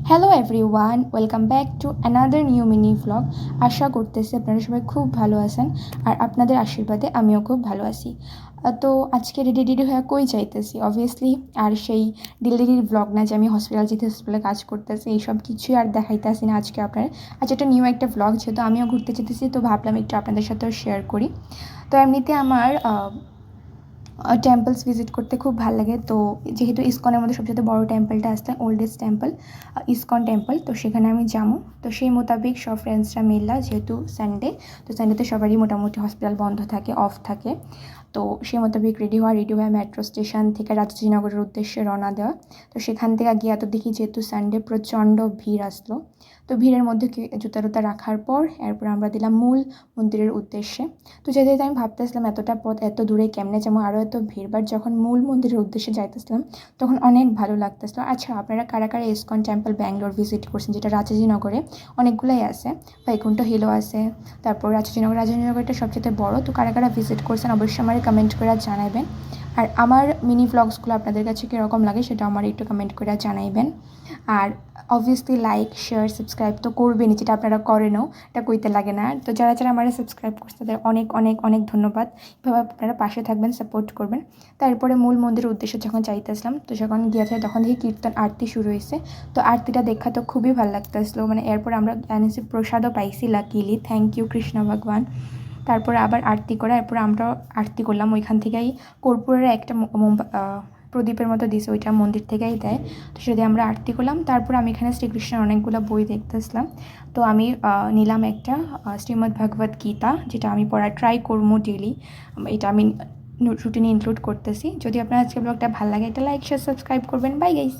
Hello everyone, welcome back to another new mini vlog. আশা করতেছি আপনারা সবাই খুব ভালো আছেন, আর আপনাদের আশীর্বাদে আমিও খুব ভালো আছি। তো আজকে রেডি হয়ে কই যাইতেছি অবভিয়াসলি, আর সেই ডেলির ভ্লগ না যে আমি হসপিটাল যেতে হসপিটালে কাজ করতেছি, এইসব কিছুই আর দেখাইতেছি না আজকে আপনার। আজকে একটা নিউ একটা ভ্লগ, যেহেতু আমিও ঘুরতে যেতেছি তো ভাবলাম একটু আপনাদের সাথেও শেয়ার করি। তো এমনিতে আমার টেম্পলস ভিজিট করতে খুব ভালো লাগে। তো যেহেতু ইসকনের মধ্যে সবচেয়ে বড় টেম্পলটা আসছে, ওল্ডেস্ট টেম্পল ইসকন টেম্পল, তো সেখানে আমি যাবো। তো সেই মোতাবেক সব ফ্রেন্ডসরা মিললা, যেহেতু সানডে, তো সানডেতে সবারই মোটামুটি হসপিটাল বন্ধ থাকে, অফ থাকে। তো সেই মোতাবেক রেডি হয়ে মেট্রো স্টেশন থেকে রাজশ্রীনগরের উদ্দেশ্যে রওনা দেওয়া। তো সেখান থেকে গিয়ে তো দেখি যেহেতু সানডে প্রচণ্ড ভিড় আসলো, তো ভিড়ের মধ্যে জুতা টুতা রাখার পর এরপর আমরা দিলাম মূল মন্দিরের উদ্দেশ্যে। তো যেতে যেতে আমি ভাবতেছিলাম এতটা পথ এত দূরে কেমনে যেমন আরও এত ভিড়, বাট যখন মূল মন্দিরের উদ্দেশ্যে যাইতেছিলাম তখন অনেক ভালো লাগতেছিল। আচ্ছা, আপনারা কারা কারা ইসকন টেম্পল ব্যাঙ্গালোর ভিজিট করছেন, যেটা রাজাজিনগরে অনেকগুলোই আছে, বৈকুণ্ঠ হিলও আছে, তারপর রাজাজিনগরটা সবচেয়ে বড়। তো কারা কারা ভিজিট করছেন অবশ্যই আমার কমেন্ট করে জানাবেন। আর আমার মিনি ভ্লগসগুলো আপনাদের কাছে কীরকম লাগে সেটা আমার একটু কমেন্ট করে জানাইবেন। আর অবভিয়াসলি লাইক শেয়ার সাবস্ক্রাইব তো করবেনই, যেটা আপনারা করেনও, এটা কইতে লাগে না। তো যারা যারা আমার সাবস্ক্রাইব করছে তাদের অনেক অনেক অনেক ধন্যবাদ। এভাবে আপনারা পাশে থাকবেন, সাপোর্ট করবেন। তারপরে মূল মন্দিরের উদ্দেশ্যে যখন যাইতেছিলাম, তো যখন গিয়েছে তখন দেখি কীর্তন আরতি শুরু হয়েছে। তো আরতিটা দেখা তো খুবই ভালো লাগতেছিলো, মানে এরপর আমরা এনেছি প্রসাদও পাইছি, লাকিলি, থ্যাংক ইউ কৃষ্ণ ভগবান। তারপরে আবার আরতি করা, এরপর আমরাও আরতি করলাম। ওইখান থেকেই কর্পূরের একটা প্রদীপের মতো দিছে, ওইটা মন্দির থেকেই দেয়। তো সেটা আমরা আরতি করলাম। তারপর আমি এখানে শ্রীকৃষ্ণের অনেকগুলো বই দেখতেছিলাম। তো আমি নিলাম একটা শ্রীমদ্ ভগবত গীতা, যেটা আমি পড়া ট্রাই করবো ডেলি। এটা আমি রুটিনে ইনক্লুড করতেছি। যদি আপনার আজকে ব্লগটা ভালো লাগে, একটা লাইক শেয়ার সাবস্ক্রাইব করবেন। Bye guys.